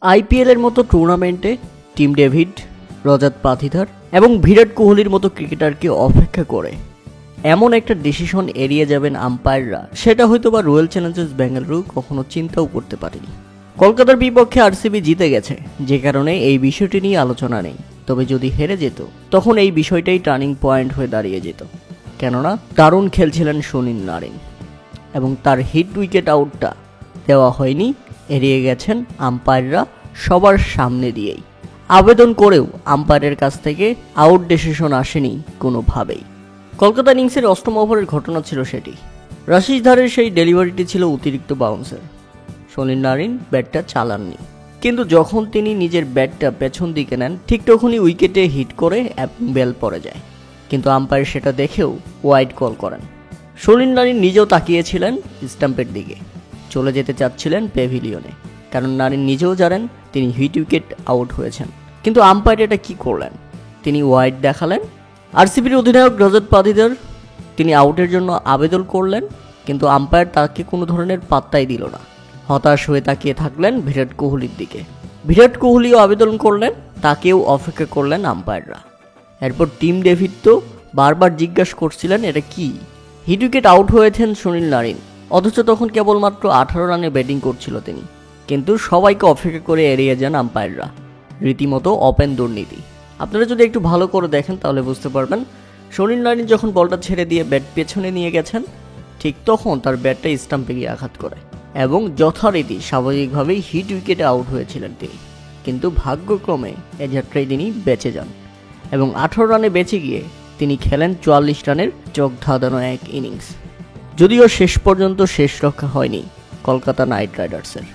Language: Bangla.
আইপিএলের মতো টুর্নামেন্টে টিম ডেভিড, রজত পাথিদার এবং বিরাট কোহলির মতো ক্রিকেটারকে অপেক্ষা করে এমন একটা ডিসিশন এড়িয়ে যাবেন আম্পায়াররা, সেটা হয়তো বা রয়্যাল চ্যালেঞ্জার্স বেঙ্গালুরু কখনো চিন্তাও করতে পারেনি। কলকাতার বিপক্ষে আরসিবি জিতে গেছে, যে কারণে এই বিষয়টি নিয়ে আলোচনা নেই। তবে যদি হেরে যেত তখন এই বিষয়টাই টার্নিং পয়েন্ট হয়ে দাঁড়িয়ে যেত, কেননা দারুণ খেলছিলেন সুনীল নারিন এবং তার হিট উইকেট আউটটা দেওয়া হয়নি, এড়িয়ে গেছেন আম্পায়াররা সবার সামনে দিয়েই। আবেদন করেও আম্পায়ারের কাছ থেকে আউট ডিসিশন আসেনি কোনোভাবেই। কলকাতা ইনিংসের অষ্টম ওভারের ঘটনা ছিল সেটি। রাশিদ ধারের সেই ডেলিভারিটি ছিল অতিরিক্ত বাউন্সের। সুনীল নারিন ব্যাটটা চালাননি, কিন্তু যখন তিনি নিজের ব্যাটটা পেছন দিকে নেন ঠিক তখনই উইকেটে হিট করে বেল পড়ে যায়, কিন্তু আম্পায়ার সেটা দেখেও ওয়াইড কল করেন। সুনীল নারিন নিজেও তাকিয়েছিলেন স্টাম্পের দিকে, চলে যেতে চাচ্ছিলেন প্যাভিলিয়নে, কারণ নারিন নিজেও জানেন তিনি হিট উইকেট আউট হয়েছেন। কিন্তু আম্পায়ার এটা কি করলেন, তিনি ওয়াইড দেখালেন। আরসিবির অধিনায়ক রজত পাথিদার তিনি আউটের জন্য আবেদন করলেন, কিন্তু আম্পায়ার তাকে কোনো ধরনের পাত্তাই দিল না। হতাশ হয়ে তাকিয়ে থাকলেন বিরাট কোহলির দিকে। বিরাট কোহলিও আবেদন করলেন, তাকেও অপেক্ষা করলেন আম্পায়াররা। এরপর টিম ডেভিড তো বারবার জিজ্ঞাসা করছিলেন এটা কি, হিট উইকেট আউট হয়েছেন সুনীল নারিন, অথচ তখন কেবলমাত্র 18 রানে ব্যাটিং করছিল তিনি। কিন্তু সবাইকে অপেক্ষা করে এড়িয়ে যান আম্পায়াররা, রীতিমতো ওপেন দুর্নীতি। আপনারা যদি একটু ভালো করে দেখেন তাহলে বুঝতে পারবেন, সুনীল নারিন যখন বলটা ছেড়ে দিয়ে ব্যাট পেছনে নিয়ে গেছেন ঠিক তখন তার ব্যাটটা স্টাম্পে গিয়ে আঘাত করে এবং যথারীতি স্বাভাবিকভাবেই হিট উইকেটে আউট হয়েছিলেন তিনি। কিন্তু ভাগ্যক্রমে এ যাত্রায় তিনি বেঁচে যান এবং 18 রানে বেঁচে গিয়ে তিনি খেলেন 44 রানের চোখ ধাঁধানো এক ইনিংস। যদিও শেষ পর্যন্ত শেষ রক্ষা হয়নি কলকাতা নাইট রাইডার্সের।